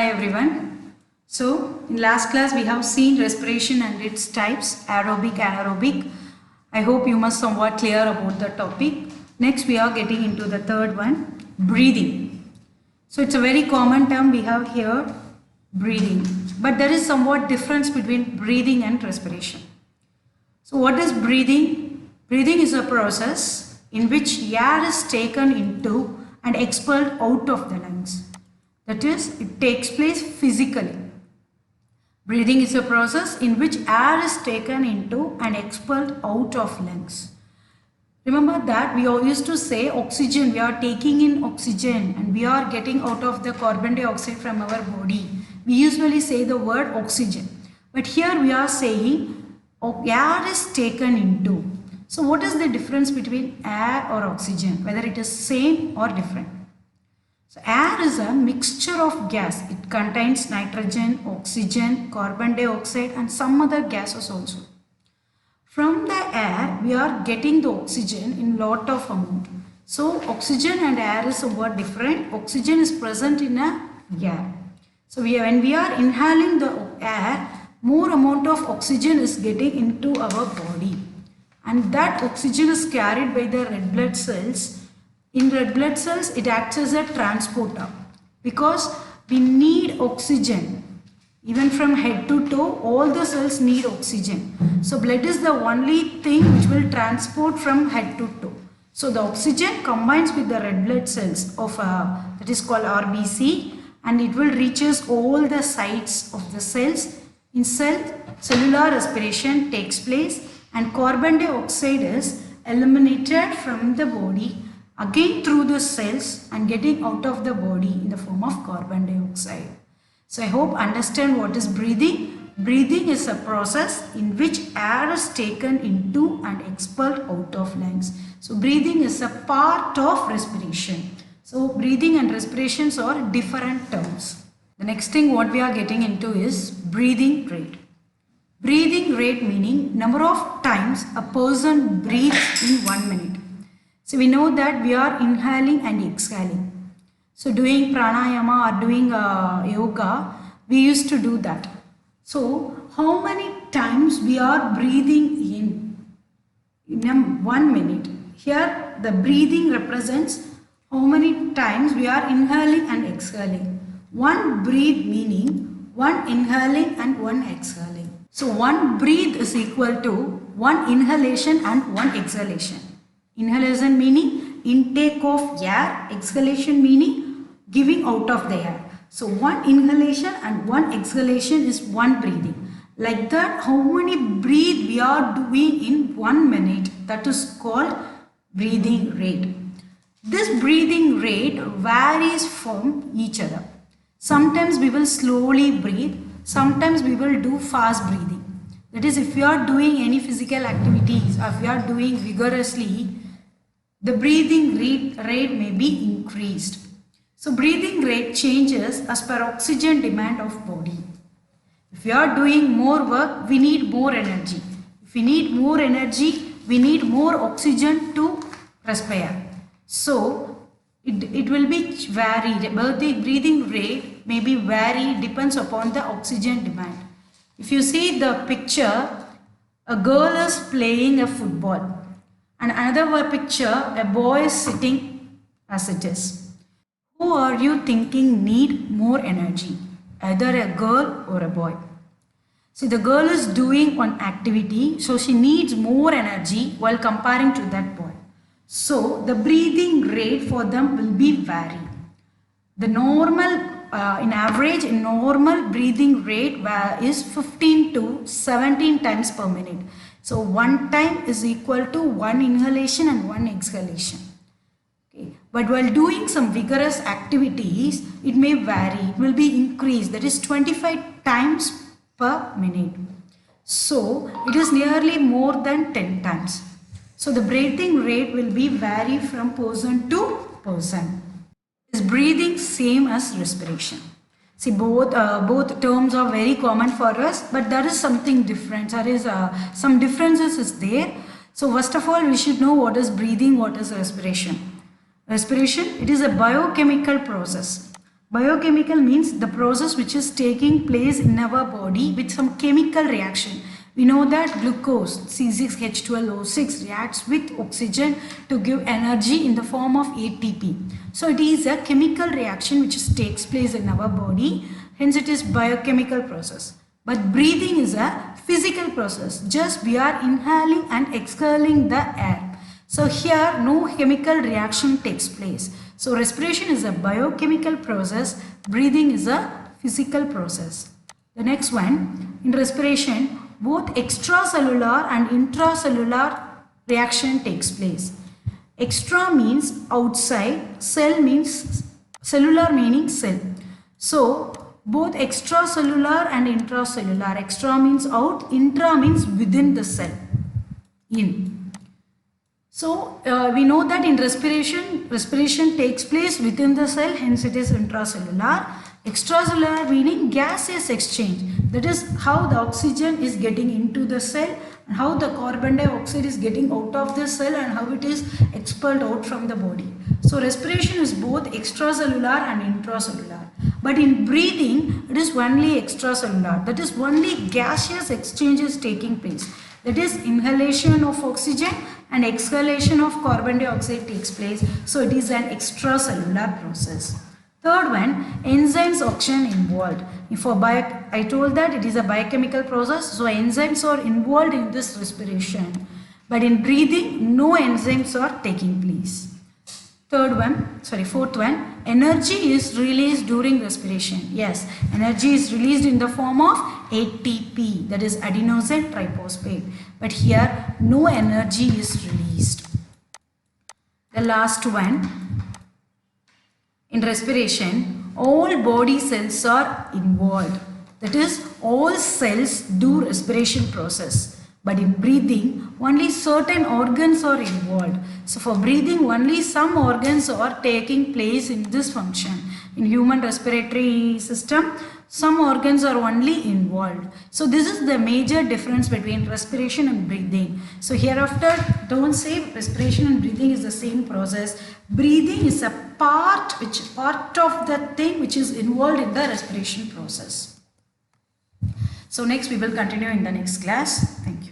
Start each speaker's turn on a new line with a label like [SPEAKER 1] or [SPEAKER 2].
[SPEAKER 1] Hi everyone. So in last class we have seen respiration and its types, aerobic, anaerobic. I hope you must somewhat clear about the topic. Next we are getting into the third one, breathing. So it's a very common term we have here, breathing. But there is somewhat difference between breathing and respiration. So what is breathing? Breathing is a process in which air is taken into and expelled out of the lungs. That is, it takes place physically. Breathing is a process in which air is taken into and expelled out of lungs. Remember that we all used to say oxygen, we are taking in oxygen and we are getting out of the carbon dioxide from our body. We usually say the word oxygen. But here we are saying air is taken into. So what is the difference between air or oxygen? Whether it is same or different? So air is a mixture of gas. It contains nitrogen, oxygen, carbon dioxide and some other gases also. From the air, we are getting the oxygen in lot of amount. So oxygen and air is somewhat different. Oxygen is present in a air. So when we are inhaling the air, more amount of oxygen is getting into our body. And that oxygen is carried by the red blood cells. In red blood cells, it acts as a transporter because we need oxygen. Even from head to toe, all the cells need oxygen. So blood is the only thing which will transport from head to toe. So the oxygen combines with the red blood cells of that is called RBC, and it will reaches all the sites of the cells. In cellular respiration takes place and carbon dioxide is eliminated from the body again through the cells and getting out of the body in the form of carbon dioxide. So I hope understand what is breathing. Breathing is a process in which air is taken into and expelled out of lungs. So breathing is a part of respiration. So breathing and respirations are different terms. The next thing what we are getting into is breathing rate. Breathing rate meaning number of times a person breathes in 1 minute. So we know that we are inhaling and exhaling. So doing pranayama or doing yoga, we used to do that. So how many times we are breathing in 1 minute? Here the breathing represents how many times we are inhaling and exhaling. One breathe meaning one inhaling and one exhaling. So one breathe is equal to one inhalation and one exhalation. Inhalation meaning intake of air, exhalation meaning giving out of the air. So one inhalation and one exhalation is one breathing. Like that, how many breathe we are doing in 1 minute, that is called breathing rate. This breathing rate varies from each other. Sometimes we will slowly breathe, sometimes we will do fast breathing. That is, if you are doing any physical activities or if you are doing vigorously, the breathing rate may be increased. So breathing rate changes as per oxygen demand of body. If we are doing more work, we need more energy. If we need more energy, we need more oxygen to respire. So it will be varied. But the breathing rate may be varied, depends upon the oxygen demand. If you see the picture, a girl is playing a football. And another picture, a boy is sitting as it is. Who are you thinking need more energy? Either a girl or a boy. See, the girl is doing one activity, so she needs more energy while comparing to that boy. So the breathing rate for them will be varied. The normal, in average, normal breathing rate is 15 to 17 times per minute. So one time is equal to one inhalation and one exhalation. Okay. But while doing some vigorous activities, it may vary. It will be increased. That is 25 times per minute. So it is nearly more than 10 times. So the breathing rate will be vary from person to person. Is breathing same as respiration? See, both terms are very common for us, but there is something different. There is some differences is there. So first of all, we should know what is breathing, what is respiration. Respiration, it is a biochemical process. Biochemical means the process which is taking place in our body with some chemical reaction. We know that glucose C6H12O6 reacts with oxygen to give energy in the form of ATP. So it is a chemical reaction which takes place in our body. Hence it is biochemical process. But breathing is a physical process. Just we are inhaling and exhaling the air. So here no chemical reaction takes place. So respiration is a biochemical process. Breathing is a physical process. The next one, in respiration, both extracellular and intracellular reaction takes place. Extra means outside, cell means cellular meaning cell. So both extracellular and intracellular. Extra means out, intra means within the cell. In. So we know that in respiration takes place within the cell, hence it is intracellular. Extracellular meaning gaseous exchange. That is how the oxygen is getting into the cell and how the carbon dioxide is getting out of the cell and how it is expelled out from the body. So respiration is both extracellular and intracellular. But in breathing, it is only extracellular. That is only gaseous exchanges taking place. That is inhalation of oxygen and exhalation of carbon dioxide takes place. So it is an extracellular process. Third one, enzymes action involved. I told that it is a biochemical process. So enzymes are involved in this respiration. But in breathing, no enzymes are taking place. Fourth one, energy is released during respiration. Yes, energy is released in the form of ATP, that is adenosine triphosphate. But here, no energy is released. The last one, in respiration, all body cells are involved. That is, all cells do respiration process. But in breathing, only certain organs are involved. So for breathing, only some organs are taking place in this function. In human respiratory system, some organs are only involved. So this is the major difference between respiration and breathing. So hereafter, don't say respiration and breathing is the same process. Breathing is a part of the thing which is involved in the respiration process. So next we will continue in the next class. Thank you.